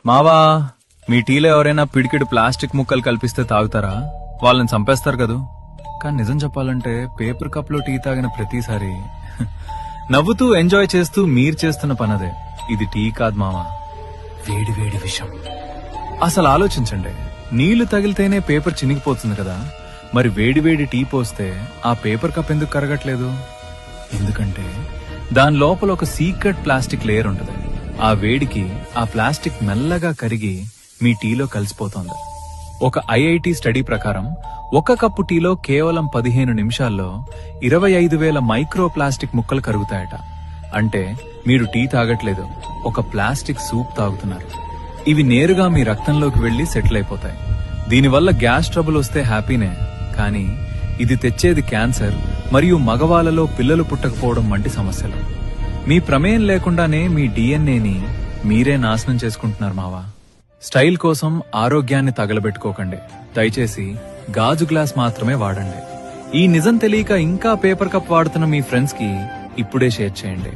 మావా, మీ టీలో ఎవరైనా పిడికిడు ప్లాస్టిక్ ముక్కలు కల్పిస్తే తాగుతారా? వాళ్ళని చంపేస్తారు కదూ. కానీ నిజం చెప్పాలంటే పేపర్ కప్ లో టీ తాగిన ప్రతిసారి నవ్వుతూ ఎంజాయ్ చేస్తూ మీరు చేస్తున్న పనదే. ఇది టీ కాదు మావా, వేడి వేడి విషం. అసలు ఆలోచించండి, నీళ్లు తగిలితేనే పేపర్ చినిగిపోతుంది కదా, మరి వేడి వేడి టీ పోస్తే ఆ పేపర్ కప్ ఎందుకు కరగట్లేదు? ఎందుకంటే దాని లోపల ఒక సీక్రెట్ ప్లాస్టిక్ లేయర్ ఉంటుంది. ఆ వేడికి ఆ ప్లాస్టిక్ మెల్లగా కరిగి మీ టీలో కలిసిపోతోంది. ఒక ఐఐటి స్టడీ ప్రకారం ఒక కప్పు టీలో కేవలం 15 నిమిషాల్లో 25,000 మైక్రో ప్లాస్టిక్ ముక్కలు కరుగుతాయట. అంటే మీరు టీ తాగట్లేదు, ఒక ప్లాస్టిక్ సూప్ తాగుతున్నారు. ఇవి నేరుగా మీ రక్తంలోకి వెళ్లి సెటిల్ అయిపోతాయి. దీనివల్ల గ్యాస్ ట్రబుల్ వస్తే హ్యాపీనే, కానీ ఇది తెచ్చేది క్యాన్సర్ మరియు మగవాళ్లలో పిల్లలు పుట్టకపోవడం వంటి సమస్యలు. మీ ప్రమేయం లేకుండానే మీ డిఎన్ఏని మీరే నాశనం చేసుకుంటున్నారు మావా. స్టైల్ కోసం ఆరోగ్యాన్ని తగలబెట్టుకోకండి. దయచేసి గాజు గ్లాస్ మాత్రమే వాడండి. ఈ నిజం తెలియక ఇంకా పేపర్ కప్ వాడుతున్న మీ ఫ్రెండ్స్ కి ఇప్పుడే షేర్ చేయండి.